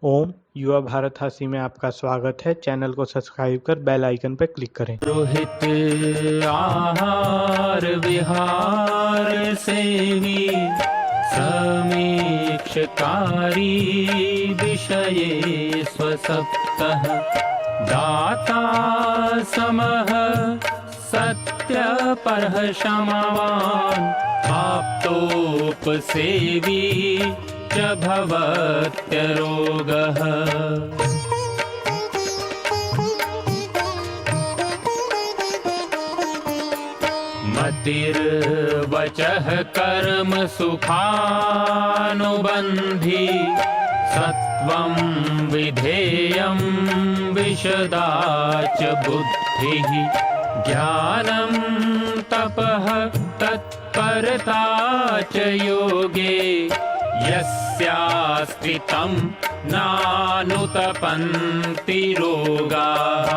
ओम युवा भारत हासी में आपका स्वागत है। चैनल को सब्सक्राइब कर बेल आइकन पर क्लिक करें। रोहित आहार विहार सेवी समीक्षकारी विषये स्वसप्तः दाता समः सत्यपरः क्षमावान् आप्तोपसेवी च भवत्यरोगः। मतिर्वचः कर्म सुखानुबन्धी सत्वं विधेयं विशदा च बुद्धिः ज्ञानं तपः तत्परता च योगे यस्यास्ति तं नानुतपन्ति रोगाः।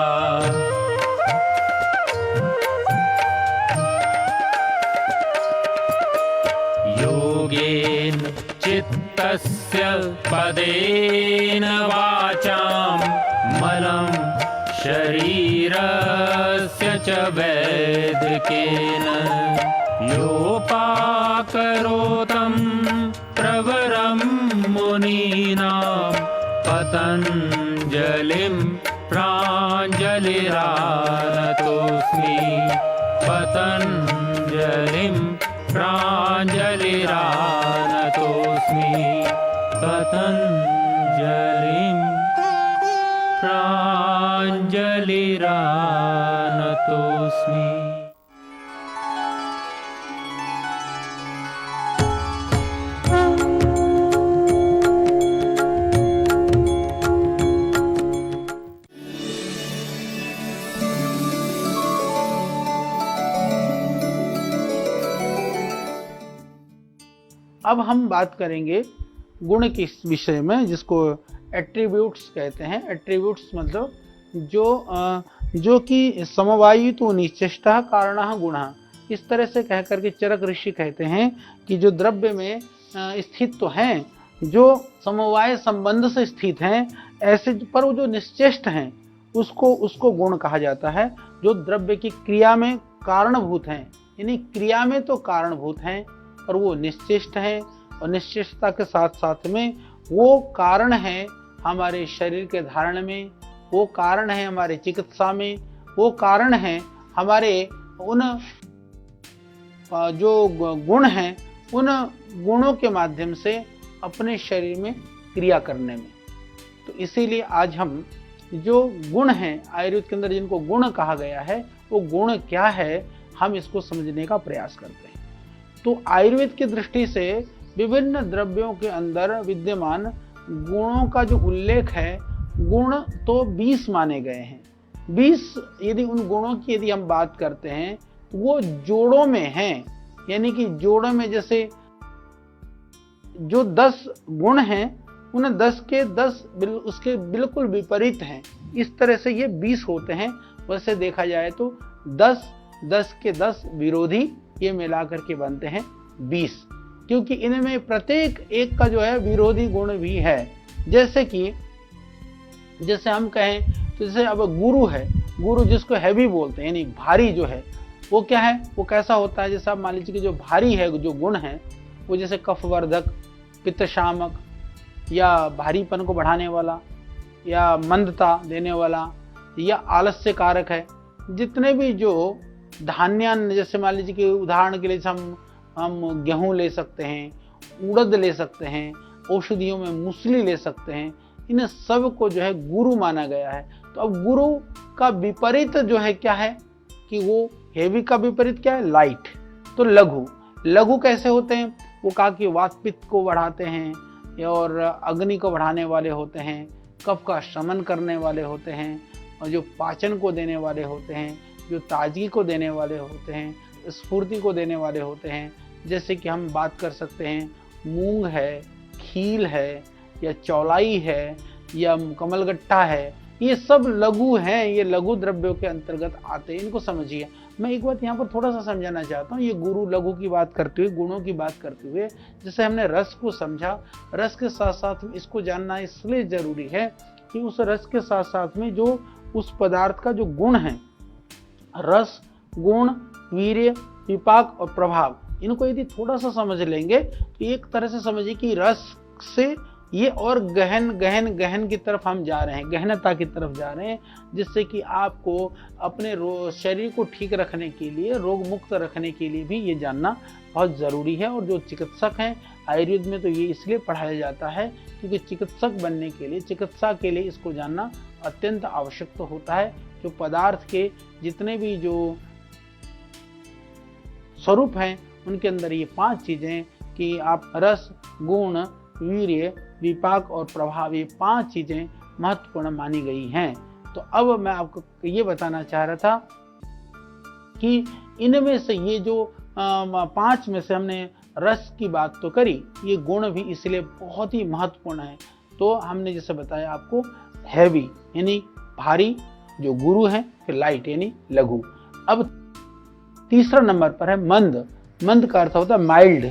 योगेन चित्तस्य पदेन वाचां मलं शरीरस्य च वैदिकेन योपाकरोतं प्रवरं मुनीनां पतञ्जलिं प्राञ्जलिरानतोऽस्मि पतञ्जलिं प्राञ्जलिरानतोऽस्मि पतञ्जलिं प्राञ्जलिरानतोऽस्मि। अब हम बात करेंगे गुण के विषय में, जिसको एट्रीब्यूट्स कहते हैं। एट्रीब्यूट्स मतलब जो कि समवायितो निश्चेष्टा कारणः गुणः, इस तरह से कह करके चरक ऋषि कहते हैं कि जो द्रव्य में स्थित तो हैं, जो समवाय संबंध से स्थित हैं, ऐसे पर वो जो निश्चेष्ट हैं उसको गुण कहा जाता है। जो द्रव्य की क्रिया में कारणभूत हैं, यानी क्रिया में तो कारणभूत हैं और वो निश्चेष्ट हैं, और निश्चेष्टता के साथ साथ में वो कारण है हमारे शरीर के धारण में, वो कारण है हमारे चिकित्सा में, वो कारण है हमारे उन जो गुण हैं उन गुणों के माध्यम से अपने शरीर में क्रिया करने में। तो इसीलिए आज हम जो गुण हैं आयुर्वेद के अंदर, जिनको गुण कहा गया है, वो गुण क्या है, हम इसको समझने का प्रयास करते हैं। तो आयुर्वेद की दृष्टि से विभिन्न द्रव्यों के अंदर विद्यमान गुणों का जो उल्लेख है, गुण तो 20 माने गए हैं। 20 यदि उन गुणों की यदि हम बात करते हैं तो वो जोड़ों में हैं, यानी कि जोड़ों में जैसे जो 10 गुण हैं उन 10 के 10 उसके बिल्कुल विपरीत हैं। इस तरह से ये 20 होते हैं। वैसे देखा जाए तो 10 के 10 विरोधी ये मिलाकर के बनते हैं 20, क्योंकि इनमें प्रत्येक एक का जो है विरोधी गुण भी है। जैसे हम कहें तो जैसे अब गुरु है, गुरु जिसको हैवी बोलते हैं, यानी भारी जो है, वो क्या है, वो कैसा होता है। जैसे आप मान लीजिए कि जो भारी है, जो गुण है वो जैसे कफवर्धक, पित्तशामक, या भारीपन को बढ़ाने वाला, या मंदता देने वाला, या आलस्य कारक है। जितने भी जो धान्यान, जैसे मान लीजिए कि उदाहरण के लिए हम गेहूं ले सकते हैं, उड़द ले सकते हैं, औषधियों में मूसली ले सकते हैं, इन सब को जो है गुरु माना गया है। तो अब गुरु का विपरीत जो है क्या है कि वो हेवी का विपरीत क्या है, लाइट। तो लघु कैसे होते हैं, वो कहा कि वात पित्त को बढ़ाते हैं और अग्नि को बढ़ाने वाले होते हैं, कफ का शमन करने वाले होते हैं, और जो पाचन को देने वाले होते हैं, जो ताजगी को देने वाले होते हैं, स्फूर्ति को देने वाले होते हैं। जैसे कि हम बात कर सकते हैं मूंग है, खील है, या चौलाई है, या कमलगट्टा है, ये सब लघु हैं, ये लघु द्रव्यों के अंतर्गत आते हैं। इनको समझिए। मैं एक बात यहाँ पर थोड़ा सा समझाना चाहता हूँ। ये गुरु लघु की बात करते हुए, गुणों की बात करते हुए, जैसे हमने रस को समझा, रस के साथ साथ इसको जानना इसलिए जरूरी है कि उस रस के साथ साथ में जो उस पदार्थ का जो गुण है, रस, गुण, वीर्य, विपाक और प्रभाव, इनको यदि थोड़ा सा समझ लेंगे तो एक तरह से समझिए कि रस से ये और गहन की तरफ हम जा रहे हैं, गहनता की तरफ जा रहे हैं, जिससे कि आपको अपने शरीर को ठीक रखने के लिए, रोग मुक्त रखने के लिए भी ये जानना बहुत ज़रूरी है। और जो चिकित्सक हैं, आयुर्वेद में तो ये इसलिए पढ़ाया जाता है क्योंकि चिकित्सक बनने के लिए, चिकित्सा के लिए इसको जानना अत्यंत आवश्यक तो होता है। जो पदार्थ के जितने भी जो स्वरूप हैं, उनके अंदर ये 5 चीज़ें कि आप रस, गुण, वीर्य, विपाक और प्रभाव, ये 5 चीजें महत्वपूर्ण मानी गई हैं। तो अब मैं आपको ये बताना चाह रहा था कि इनमें से ये जो 5 में से हमने रस की बात तो करी, ये गुण भी इसलिए बहुत ही महत्वपूर्ण है। तो हमने जैसे बताया आपको, हैवी यानी भारी जो गुरु है, फिर लाइट यानी लघु। अब तीसरा नंबर पर है मंद। मंद का अर्थ होता है माइल्ड।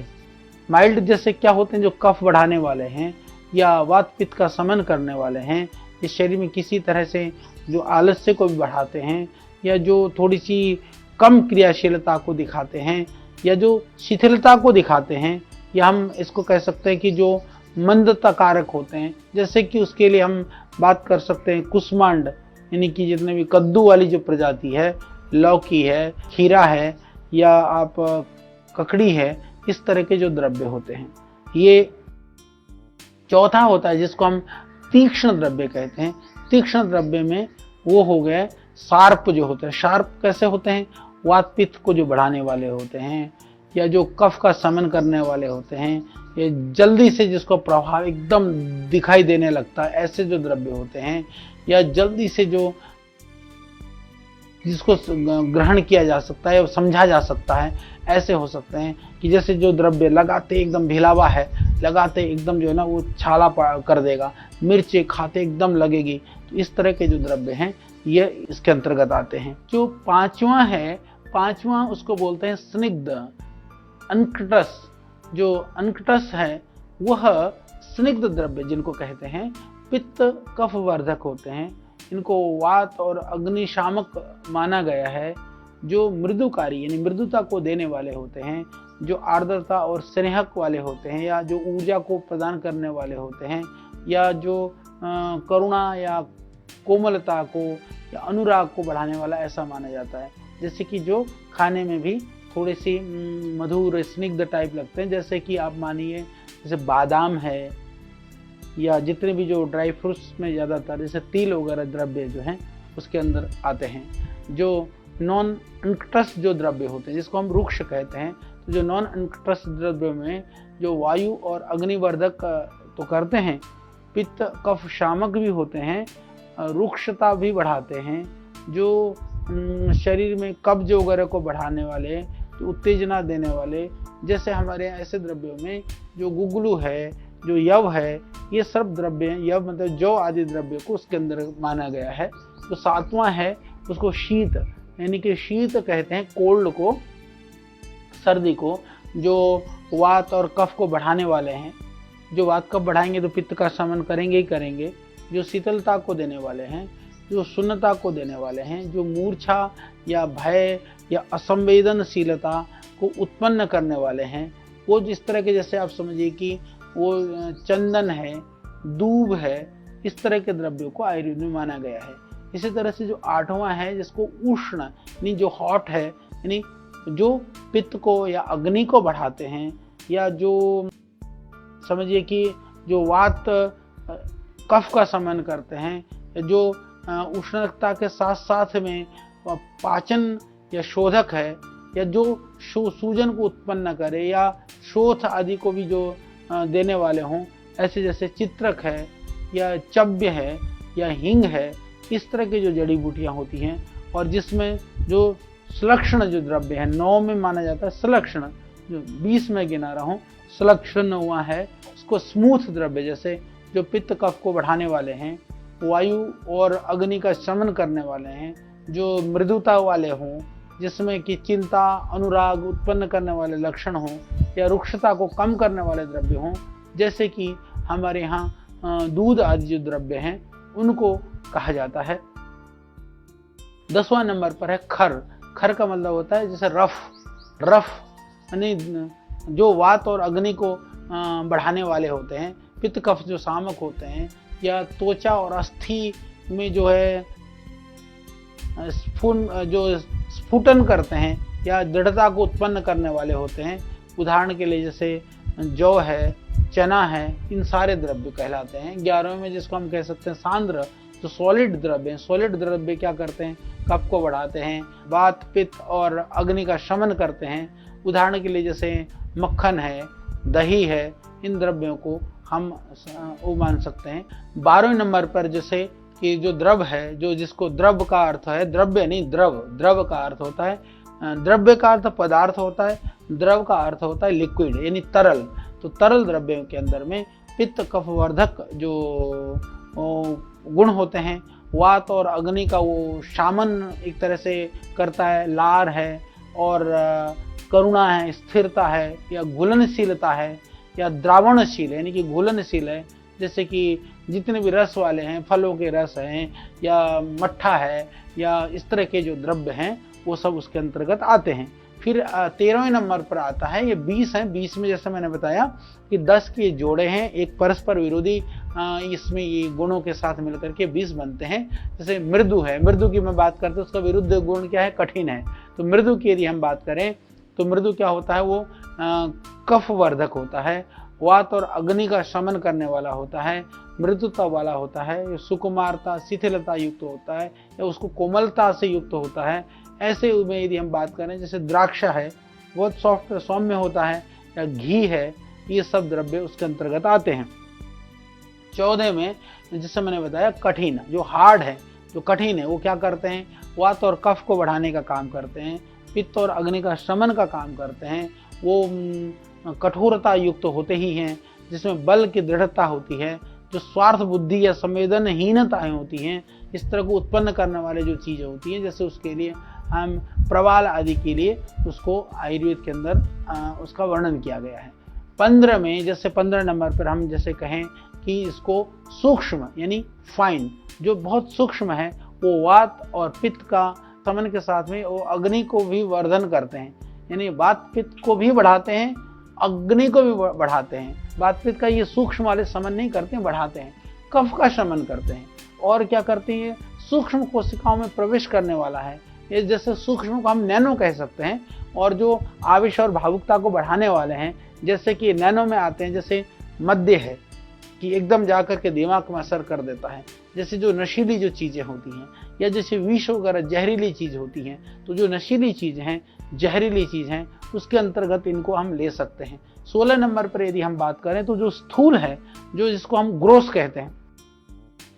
माइल्ड जैसे क्या होते हैं, जो कफ बढ़ाने वाले हैं या वात पित्त का शमन करने वाले हैं, इस शरीर में किसी तरह से जो आलस्य को भी बढ़ाते हैं, या जो थोड़ी सी कम क्रियाशीलता को दिखाते हैं, या जो शिथिलता को दिखाते हैं, या हम इसको कह सकते हैं कि जो मंदता कारक होते हैं। जैसे कि उसके लिए हम बात कर सकते हैं कुष्मांड, यानी कि जितने भी कद्दू वाली जो प्रजाति है, लौकी है, खीरा है, या आप ककड़ी है, इस तरह के जो द्रव्य होते हैं। ये चौथा होता है जिसको हम तीक्ष्ण द्रव्य कहते हैं। तीक्ष्ण द्रव्य में वो हो गए शार्प जो होते हैं। शार्प कैसे होते हैं? वात पित्त को जो बढ़ाने वाले होते हैं, या जो कफ का शमन करने वाले होते हैं, या जल्दी से जिसको प्रभाव एकदम दिखाई देने लगता है, ऐसे जो द्रव्य होते हैं, या जल्दी से जो जिसको ग्रहण किया जा सकता है, समझा जा सकता है, ऐसे हो सकते हैं। कि जैसे जो द्रव्य लगाते एकदम भिलावा है, लगाते एकदम जो है ना वो छाला कर देगा, मिर्ची खाते एकदम लगेगी, तो इस तरह के जो द्रव्य हैं ये इसके अंतर्गत आते हैं। जो पांचवा उसको बोलते हैं स्निग्ध, अनकटस। जो अनकटस है वह स्निग्ध द्रव्य जिनको कहते हैं, पित्त कफ वर्धक होते हैं। इनको वात और अग्निशामक माना गया है। जो मृदुकारी यानी मृदुता को देने वाले होते हैं, जो आर्द्रता और स्नेहक वाले होते हैं, या जो ऊर्जा को प्रदान करने वाले होते हैं, या जो करुणा या कोमलता को या अनुराग को बढ़ाने वाला, ऐसा माना जाता है। जैसे कि जो खाने में भी थोड़े सी मधुर स्निग्ध टाइप लगते हैं, जैसे कि आप मानिए जैसे बादाम है, या जितने भी जो ड्राई फ्रूट्स में ज़्यादातर जैसे तिल वगैरह द्रव्य जो हैं उसके अंदर आते हैं। जो नॉन अनकटस जो द्रव्य होते हैं, जिसको हम रुक्ष कहते हैं, तो जो नॉन अनकटस द्रव्य में जो वायु और अग्निवर्धक तो करते हैं, पित्त कफ शामक भी होते हैं, रुक्षता भी बढ़ाते हैं, जो शरीर में कब्ज वगैरह को बढ़ाने वाले, जो उत्तेजना देने वाले, जैसे हमारे यहाँ ऐसे द्रव्यों में जो गुगलू है, जो यव है, ये सब द्रव्य, यव मतलब जौ आदि द्रव्य को उसके अंदर माना गया है। तो 7वां है उसको शीत, यानी कि शीत कहते हैं कोल्ड को, सर्दी को, जो वात और कफ को बढ़ाने वाले हैं। जो वात कफ बढ़ाएंगे तो पित्त का शमन करेंगे ही करेंगे। जो शीतलता को देने वाले हैं, जो शून्यता को देने वाले हैं, जो मूर्छा या भय या असंवेदनशीलता को उत्पन्न करने वाले हैं, वो जिस तरह के, जैसे आप समझिए कि वो चंदन है, दूब है, इस तरह के द्रव्यों को आयुर्वेद में माना गया है। इसी तरह से जो 8वां है जिसको उष्ण यानी जो हॉट है, यानी जो पित्त को या अग्नि को बढ़ाते हैं, या जो समझिए कि जो वात कफ का शमन करते हैं, जो उष्णता के साथ साथ में पाचन या शोधक है, या जो सूजन को उत्पन्न करे या शोथ आदि को भी जो देने वाले हों, ऐसे जैसे चित्रक है या चव्य है या हिंग है, इस तरह की जो जड़ी बूटियां होती हैं। और जिसमें जो सुलक्षण जो द्रव्य है, 9 में माना जाता है सुलक्षण, जो 20 में गिना रहा हूँ, सुलक्षण हुआ है उसको स्मूथ द्रव्य, जैसे जो पित्त कफ को बढ़ाने वाले हैं, वायु और अग्नि का शमन करने वाले हैं, जो मृदुता वाले हों, जिसमें कि चिंता, अनुराग उत्पन्न करने वाले लक्षण हों या रुक्षता को कम करने वाले द्रव्य हों, जैसे कि हमारे यहाँ दूध आदि जो द्रव्य हैं उनको कहा जाता है। 10वां नंबर पर है खर। खर का मतलब होता है जैसे रफ यानी जो वात और अग्नि को बढ़ाने वाले होते हैं, पित्त कफ जो सामक होते हैं, या त्वचा और अस्थि में जो है स्फुटन करते हैं या दृढ़ता को उत्पन्न करने वाले होते हैं। उदाहरण के लिए जैसे जौ है, चना है, इन सारे द्रव्य कहलाते हैं। 11वें में जिसको हम कह सकते हैं सांद्र, जो सॉलिड द्रव्य हैं। सॉलिड द्रव्य क्या करते हैं? कफ को बढ़ाते हैं, वात, पित्त और अग्नि का शमन करते हैं। उदाहरण के लिए जैसे मक्खन है, दही है, इन द्रव्यों को हम वो मान सकते हैं। 12वें नंबर पर जैसे कि जो द्रव है, जो जिसको द्रव का अर्थ है, द्रव्य नहीं द्रव का अर्थ होता है, द्रव्य का अर्थ पदार्थ होता है, द्रव का अर्थ होता है लिक्विड यानी तरल। तो तरल द्रव्यों के अंदर में पित्त कफ वर्धक जो गुण होते हैं, वात और अग्नि का वो शामन एक तरह से करता है, लार है और करुणा है, स्थिरता है या घुलनशीलता है या द्रावणशील यानी कि घुलनशील है। जैसे कि जितने भी रस वाले हैं, फलों के रस हैं या मट्ठा है या इस तरह के जो द्रव्य हैं वो सब उसके अंतर्गत आते हैं। फिर 13वें नंबर पर आता है ये 20 है। 20 में जैसे मैंने बताया कि 10 के जोड़े हैं, एक परस्पर विरोधी इसमें ये गुणों के साथ मिलकर के 20 बनते हैं। जैसे मृदु है, मृदु की मैं बात करता हूँ, उसका विरुद्ध गुण क्या है? कठिन है। तो मृदु की यदि हम बात करें तो मृदु क्या होता है? वो कफ वर्धक होता है, वात और अग्नि का शमन करने वाला होता है, मृदुता वाला होता है, सुकुमारता, शिथिलता युक्त होता है या उसको कोमलता से युक्त होता है। ऐसे में यदि हम बात करें जैसे द्राक्षा है, बहुत सॉफ्ट सौम्य होता है, या घी है, ये सब द्रव्य उसके अंतर्गत आते हैं। 14 में जैसे मैंने बताया कठिन, जो हार्ड है, जो कठिन है, वो क्या करते हैं? वात और कफ को बढ़ाने का काम करते हैं, पित्त और अग्नि का शमन का काम करते हैं। वो कठोरता युक्त होते ही हैं, जिसमें बल की दृढ़ता होती है, जो स्वार्थ बुद्धि या संवेदनहीनताएं होती हैं, इस तरह को उत्पन्न करने वाले जो चीज़ें होती हैं, जैसे उसके लिए हम प्रवाल आदि के लिए उसको आयुर्वेद के अंदर उसका वर्णन किया गया है। 15 में जैसे 15 नंबर पर हम जैसे कहें कि इसको सूक्ष्म यानी फाइन, जो बहुत सूक्ष्म है, वो वात और पित्त का समन के साथ में वो अग्नि को भी वर्धन करते हैं, यानी वात पित्त को भी बढ़ाते हैं, अग्नि को भी बढ़ाते हैं। वात पित्त का ये सूक्ष्म वाले समन नहीं करते हैं, बढ़ाते हैं। कफ का शमन करते हैं और क्या करते हैं? सूक्ष्म कोशिकाओं में प्रवेश करने वाला है, ये जैसे सूक्ष्म को हम नैनो कह सकते हैं। और जो आवेश और भावुकता को बढ़ाने वाले हैं, जैसे कि नैनो में आते हैं, जैसे मध्य है कि एकदम जाकर के दिमाग में असर कर देता है, जैसे जो नशीली जो चीज़ें होती हैं या जैसे विष वगैरह जहरीली चीज़ होती हैं। तो जो नशीली चीज़ हैं, जहरीली चीज़ हैं, उसके अंतर्गत इनको हम ले सकते हैं। 16 नंबर पर यदि हम बात करें तो जो स्थूल है, जो जिसको हम ग्रोस कहते हैं,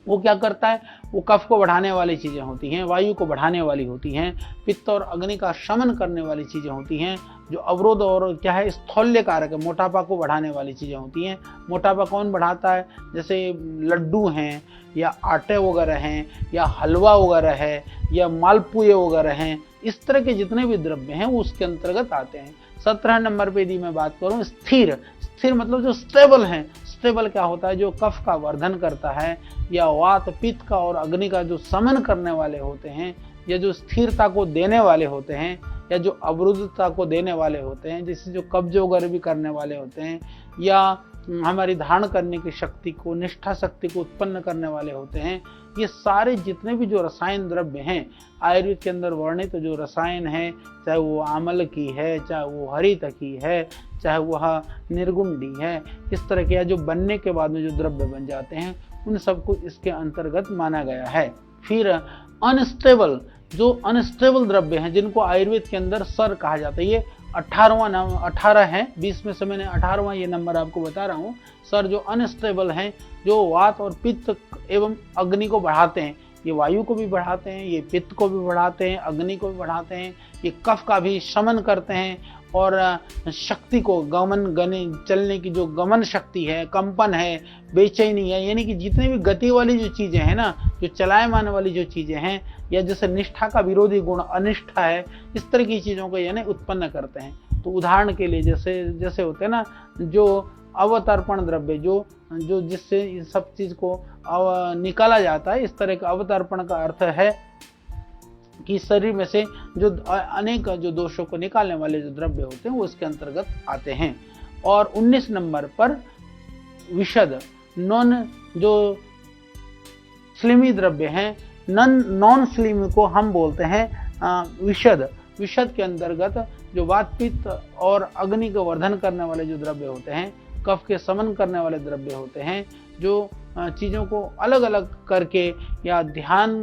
वो क्या करता है? वो कफ को बढ़ाने वाली चीज़ें होती हैं, वायु को बढ़ाने वाली होती हैं, पित्त और अग्नि का शमन करने वाली चीज़ें होती हैं। जो अवरोध और क्या है? स्थौल्य कारक है, मोटापा को बढ़ाने वाली चीज़ें होती हैं। मोटापा कौन बढ़ाता है? जैसे लड्डू हैं या आटे वगैरह हैं या हलवा वगैरह है या मालपुए वगैरह हैं, इस तरह के जितने भी द्रव्य हैं वो उसके अंतर्गत आते हैं। 17 नंबर पे यदि मैं बात करूँ स्थिर, स्थिर मतलब जो स्टेबल हैं। स्टेबल क्या होता है? जो कफ का वर्धन करता है या वात पित्त का और अग्नि का जो समन करने वाले होते हैं, या जो स्थिरता को देने वाले होते हैं, या जो अवरुद्धता को देने वाले होते हैं, जिससे जो कब्ज वगैरह भी करने वाले होते हैं, या हमारी धारण करने की शक्ति को, निष्ठा शक्ति को उत्पन्न करने वाले होते हैं। ये सारे जितने भी जो रसायन द्रव्य हैं आयुर्वेद के अंदर वर्णित, तो जो रसायन है, चाहे वो आमल की है, चाहे वो हरित की है, चाहे वह निर्गुंडी है, इस तरह के जो बनने के बाद में जो द्रव्य बन जाते हैं, उन सबको इसके अंतर्गत माना गया है। फिर अनस्टेबल, जो अनस्टेबल द्रव्य हैं, जिनको आयुर्वेद के अंदर सर कहा जाता है, ये 18 है। 20 में से मैंने 18वां ये नंबर आपको बता रहा हूँ। सर जो अनस्टेबल हैं, जो वात और पित्त एवं अग्नि को बढ़ाते हैं, ये वायु को भी बढ़ाते हैं, ये पित्त को भी बढ़ाते हैं, अग्नि को भी बढ़ाते हैं, ये कफ का भी शमन करते हैं और शक्ति को गमन गने चलने की जो गमन शक्ति है, कंपन है, बेचैनी है, यानी कि जितने भी गति वाली जो चीजें हैं ना, जो चलायमान वाली जो चीजें हैं, या जैसे निष्ठा का विरोधी गुण अनिष्ठा है, इस तरह की चीजों को यानी उत्पन्न करते हैं। तो उदाहरण के लिए जैसे होते हैं ना जो अवतर्पण द्रव्य, जो जिससे इन सब चीज को निकाला जाता है, इस तरह का अवतर्पण का अर्थ है कि शरीर में से जो अनेक जो दोषों को निकालने वाले जो द्रव्य होते हैं वो इसके अंतर्गत आते हैं। और 19 नंबर पर विशद, जो स्लिमी द्रव्य हैं, नॉन स्लिमी को हम बोलते हैं विशद। विशद के अंतर्गत जो वात पित्त और अग्नि को वर्धन करने वाले जो द्रव्य होते हैं, कफ के समन करने वाले द्रव्य होते हैं, जो चीजों को अलग अलग करके या ध्यान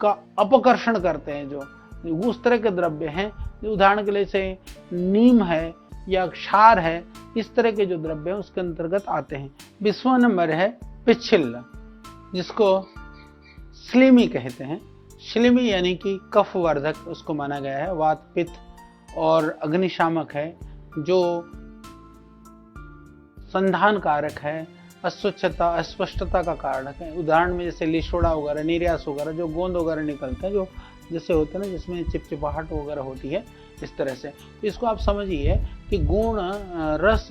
का अपकर्षण करते हैं, जो उस तरह के द्रव्य हैं। उदाहरण के लिए से नीम है या क्षार है, इस तरह के जो द्रव्य हैं उसके अंतर्गत आते हैं। 20वां नंबर है पिच्छिल, जिसको स्लिमी कहते हैं। स्लिमी यानी कि कफ वर्धक उसको माना गया है, वात पित्त और अग्निशामक है, जो संधान कारक है, अस्वच्छता अस्पष्टता का कारक है। उदाहरण में जैसे लिशोड़ा वगैरह, निर्यास वगैरह, जो गोंद वगैरह निकलते हैं, जो जैसे होते हैं ना जिसमें चिपचिपाहट वगैरह होती है, इस तरह से। तो इसको आप समझिए कि गुण, रस,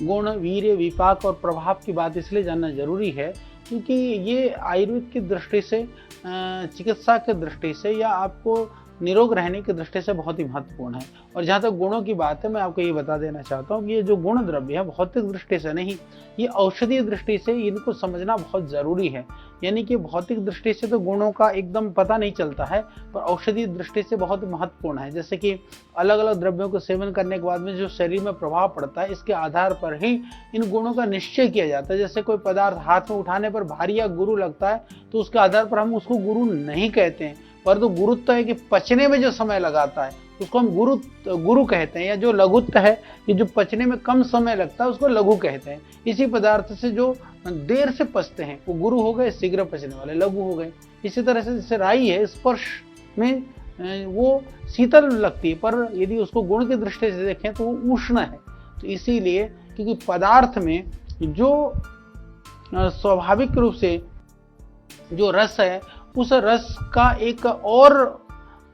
गुण, वीर्य, विपाक और प्रभाव की बात इसलिए जानना जरूरी है क्योंकि ये आयुर्वेद की दृष्टि से, चिकित्सा की दृष्टि से या आपको निरोग रहने की दृष्टि से बहुत ही महत्वपूर्ण है। और जहाँ तक गुणों की बात है, मैं आपको ये बता देना चाहता हूँ कि ये जो गुण द्रव्य है भौतिक दृष्टि से नहीं, ये औषधीय दृष्टि से इनको समझना बहुत जरूरी है। यानी कि भौतिक दृष्टि से तो गुणों का एकदम पता नहीं चलता है, पर औषधीय दृष्टि से बहुत महत्वपूर्ण है। जैसे कि अलग अलग द्रव्यों को सेवन करने के बाद में जो शरीर में प्रभाव पड़ता है, इसके आधार पर ही इन गुणों का निश्चय किया जाता है। जैसे कोई पदार्थ हाथ में उठाने पर भारी या गुरु लगता है, तो उसके आधार पर हम उसको गुरु नहीं कहते हैं, परंतु गुरुत्व है कि पचने में जो समय लगाता है उसको हम गुरु कहते हैं। या जो लघुत्व है कि जो पचने में कम समय लगता है उसको लघु कहते हैं। इसी पदार्थ से जो देर से पचते हैं वो गुरु हो गए, शीघ्र पचने वाले लघु हो गए। इसी तरह से जैसे राई है, स्पर्श में वो शीतल लगती है, पर यदि उसको गुण की दृष्टि से देखें तो वो उष्ण है। तो इसीलिए क्योंकि पदार्थ में जो स्वाभाविक रूप से जो रस है, उस रस का एक और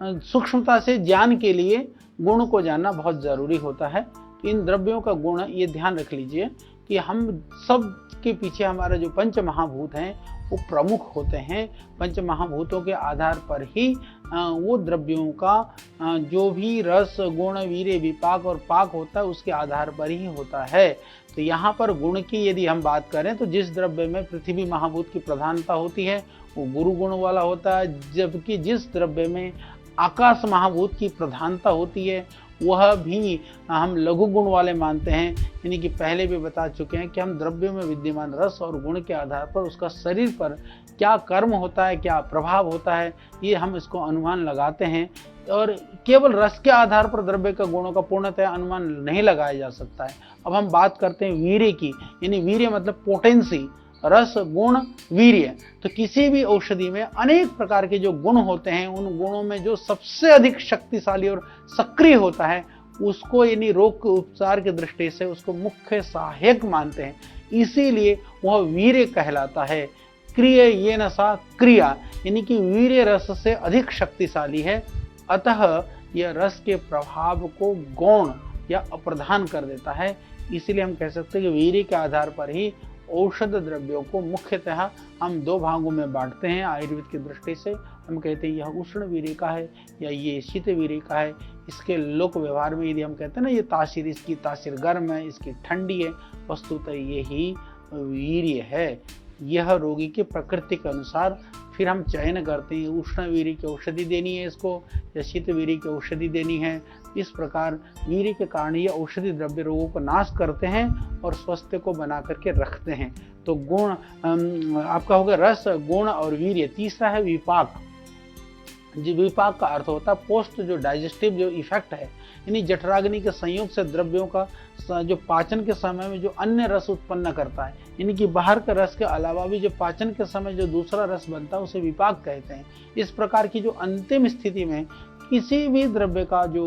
सूक्ष्मता से ज्ञान के लिए गुण को जानना बहुत जरूरी होता है। तो इन द्रव्यों का गुण ये ध्यान रख लीजिए कि हम सब के पीछे हमारे जो पंच महाभूत हैं वो प्रमुख होते हैं। पंच महाभूतों के आधार पर ही वो द्रव्यों का जो भी रस, गुण, वीर्य, विपाक और पाक होता है उसके आधार पर ही होता है। तो यहाँ पर गुण की यदि हम बात करें तो जिस द्रव्य में पृथ्वी महाभूत की प्रधानता होती है वो गुरु गुण वाला होता है, जबकि जिस द्रव्य में आकाश महाभूत की प्रधानता होती है वह भी हम लघु गुण वाले मानते हैं। यानी कि पहले भी बता चुके हैं कि हम द्रव्यों में विद्यमान रस और गुण के आधार पर उसका शरीर पर क्या कर्म होता है, क्या प्रभाव होता है, ये हम इसको अनुमान लगाते हैं। और केवल रस के आधार पर द्रव्य का गुणों का पूर्णतः अनुमान नहीं लगाया जा सकता है। अब हम बात करते हैं वीर्य की, यानी वीर्य मतलब पोटेंसी, रस, गुण, वीर्य। तो किसी भी औषधि में अनेक प्रकार के जो गुण होते हैं, उन गुणों में जो सबसे अधिक शक्तिशाली और सक्रिय होता है उसको यानी रोग के उपचार की दृष्टि से उसको मुख्य सहायक मानते हैं, इसीलिए वह वीर्य कहलाता है। क्रिय ये नशा क्रिया, यानी कि वीर्य रस से अधिक शक्तिशाली है, अतः यह रस के प्रभाव को गौण या अप्रधान कर देता है। इसीलिए हम कह सकते हैं कि वीर्य के आधार पर ही औषध द्रव्यों को मुख्यतः हम दो भागों में बांटते हैं। आयुर्वेद की दृष्टि से हम कहते हैं यह उष्ण वीर्य का है या ये शीत वीर्य का है। इसके लोक व्यवहार में यदि हम कहते हैं ना ये तासीर, इसकी तासीर गर्म है, इसकी ठंडी है, वस्तुतः यही वीर्य है। यह रोगी की प्रकृति के अनुसार फिर हम चयन करते हैं उष्ण वीर्य की औषधि देनी है इसको या शीत वीर्य की औषधि देनी है। इस प्रकार वीर्य के कारण ये औषधि द्रव्य रोगों को नाश करते हैं और स्वास्थ्य को बना करके रखते हैं। तो गुण आपका होगा रस, गुण और वीर्य। तीसरा है विपाक। जो विपाक का अर्थ होता है पोस्ट जो डाइजेस्टिव जो इफेक्ट है, यानी जठराग्नि के संयोग से द्रव्यों का जो पाचन के समय में जो अन्य रस उत्पन्न करता है, यानी कि बाहर के रस के अलावा भी जो पाचन के समय जो दूसरा रस बनता है उसे विपाक कहते हैं। इस प्रकार की जो अंतिम स्थिति में किसी भी द्रव्य का जो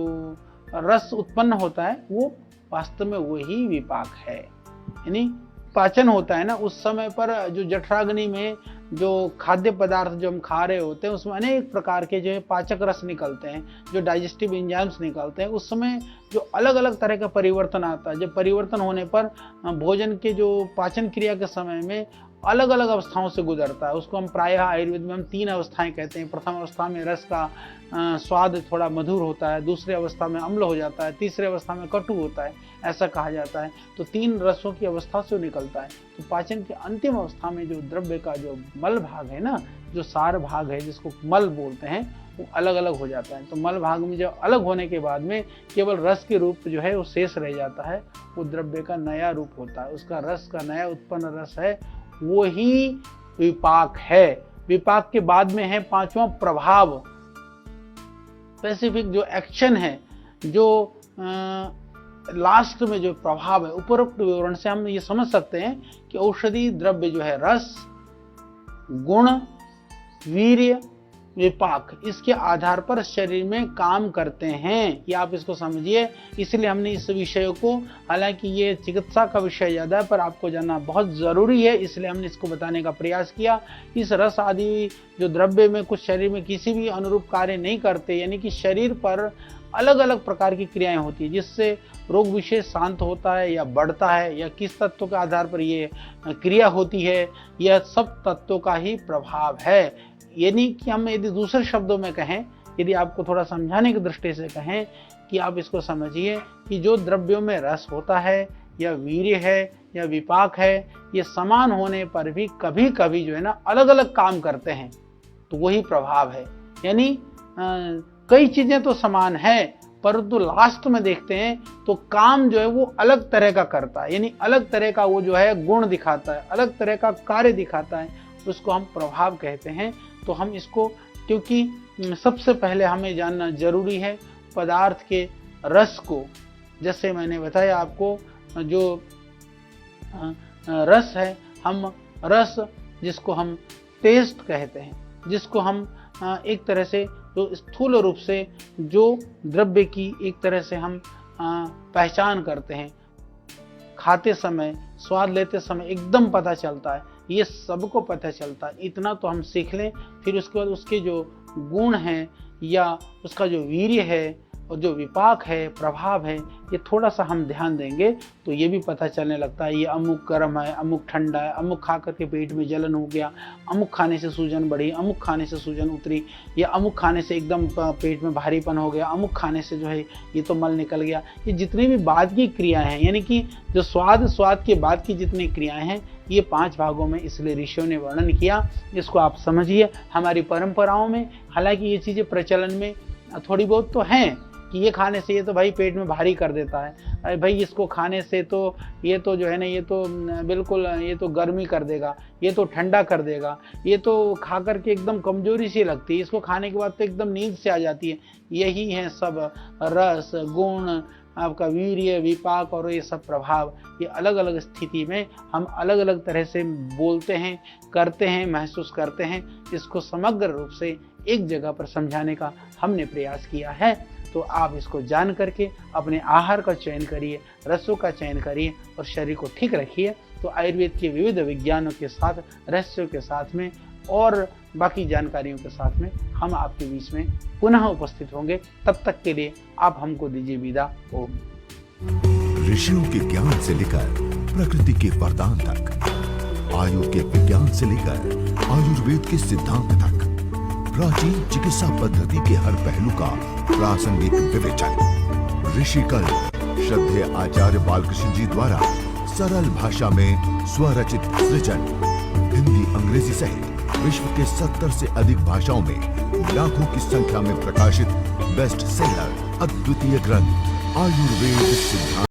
रस उत्पन्न होता है वो वास्तव में वही विपाक है। यानी पाचन होता है ना, उस समय पर जो जठराग्नि में जो खाद्य पदार्थ जो हम खा रहे होते हैं उसमें अनेक प्रकार के जो है पाचक रस निकलते हैं, जो डाइजेस्टिव एंजाइम्स निकलते हैं। उस समय जो अलग अलग तरह का परिवर्तन आता है, जब परिवर्तन होने पर भोजन के जो पाचन क्रिया के समय में अलग अलग अवस्थाओं से गुजरता है। उसको हम प्रायः आयुर्वेद में हम 3 अवस्थाएं कहते हैं। प्रथम अवस्था में रस का स्वाद थोड़ा मधुर होता है, दूसरी अवस्था में अम्ल हो जाता है, तीसरी अवस्था में कटु होता है, ऐसा कहा जाता है। तो 3 रसों की अवस्था से निकलता है। तो पाचन की अंतिम अवस्था में जो द्रव्य का जो मल भाग है ना, जो सार भाग है जिसको मल बोलते हैं, वो अलग अलग हो जाता है। तो मल भाग में जब अलग होने के बाद में केवल रस के रूप जो है वो शेष रह जाता है, वो द्रव्य का नया रूप होता है। उसका रस का नया उत्पन्न रस है, वो ही विपाक है। विपाक के बाद में है 5वां प्रभाव, स्पेसिफिक जो एक्शन है, जो लास्ट में जो प्रभाव है। उपरोक्त विवरण से हम ये समझ सकते हैं कि औषधि द्रव्य जो है रस, गुण, वीर्य, विपाक, इसके आधार पर शरीर में काम करते हैं। ये आप इसको समझिए। इसलिए हमने इस विषय को, हालांकि ये चिकित्सा का विषय ज्यादा है पर आपको जानना बहुत जरूरी है, इसलिए हमने इसको बताने का प्रयास किया। इस रस आदि जो द्रव्य में कुछ शरीर में किसी भी अनुरूप कार्य नहीं करते, यानी कि शरीर पर अलग अलग प्रकार की क्रियाएं होती है जिससे रोग विशेष शांत होता है या बढ़ता है, या किस तत्व के आधार पर ये क्रिया होती है, यह सब तत्वों का ही प्रभाव है। यानी कि हम यदि दूसरे शब्दों में कहें, यदि आपको थोड़ा समझाने की दृष्टि से कहें, कि आप इसको समझिए कि जो द्रव्यों में रस होता है या वीर्य है या विपाक है, ये समान होने पर भी कभी कभी जो है ना अलग अलग काम करते हैं, तो वही प्रभाव है। यानी कई चीजें तो समान है परंतु लास्ट में देखते हैं तो काम जो है वो अलग तरह का करता है, यानी अलग तरह का वो जो है गुण दिखाता है, अलग तरह का कार्य दिखाता है, उसको हम प्रभाव कहते हैं। तो हम इसको, क्योंकि सबसे पहले हमें जानना जरूरी है पदार्थ के रस को। जैसे मैंने बताया आपको, जो रस है, हम रस जिसको हम टेस्ट कहते हैं, जिसको हम एक तरह से जो स्थूल रूप से जो द्रव्य की एक तरह से हम पहचान करते हैं, खाते समय, स्वाद लेते समय एकदम पता चलता है, ये सबको पता चलता है। इतना तो हम सीख लें, फिर उसके बाद उसके जो गुण हैं या उसका जो वीर्य है और जो विपाक है, प्रभाव है, ये थोड़ा सा हम ध्यान देंगे तो ये भी पता चलने लगता है। ये अमुक गर्म है, अमुक ठंडा है, अमुक खा करके पेट में जलन हो गया, अमुक खाने से सूजन बढ़ी, अमुक खाने से सूजन उतरी, या अमुक खाने से एकदम पेट में भारीपन हो गया, अमुक खाने से जो है ये तो मल निकल गया। ये जितनी भी बाद की क्रियाएं हैं, यानी कि जो स्वाद के बाद की जितनी क्रियाएं हैं, ये 5 भागों में इसलिए ऋषियों ने वर्णन किया। इसको आप समझिए। हमारी परंपराओं में हालांकि ये चीज़ें प्रचलन में थोड़ी बहुत तो हैं कि ये खाने से ये तो भाई पेट में भारी कर देता है, अरे भाई इसको खाने से तो ये तो जो है ना, ये तो बिल्कुल ये तो गर्मी कर देगा, ये तो ठंडा कर देगा, ये तो खा करके एकदम कमजोरी सी लगती है, इसको खाने के बाद तो एकदम नींद से आ जाती है। यही है सब रस, गुण, आपका वीर्य, विपाक और ये सब प्रभाव। ये अलग अलग स्थिति में हम अलग अलग तरह से बोलते हैं, करते हैं, महसूस करते हैं। इसको समग्र रूप से एक जगह पर समझाने का हमने प्रयास किया है। तो आप इसको जान करके अपने आहार का चयन करिए, रसों का चयन करिए और शरीर को ठीक रखिए। तो आयुर्वेद के विविध विज्ञानों के साथ, रहस्यों के साथ में और बाकी जानकारियों के साथ में हम आपके बीच में पुनः उपस्थित होंगे। तब तक के लिए आप हमको दीजिए विदा। ओम। ऋषियों के ज्ञान से लेकर प्रकृति के वरदान तक, आयु के विज्ञान से लेकर आयुर्वेद के सिद्धांत तक, प्राचीन चिकित्सा पद्धति के हर पहलू का प्रासंगिक विवेचन। ऋषिकल श्रद्धेय आचार्य बालकृष्ण जी द्वारा सरल भाषा में स्वरचित सृजन, हिंदी, अंग्रेजी सहित विश्व के 70 से अधिक भाषाओं में लाखों की संख्या में प्रकाशित बेस्ट सेलर अद्वितीय ग्रंथ आयुर्वेद सिद्धांत।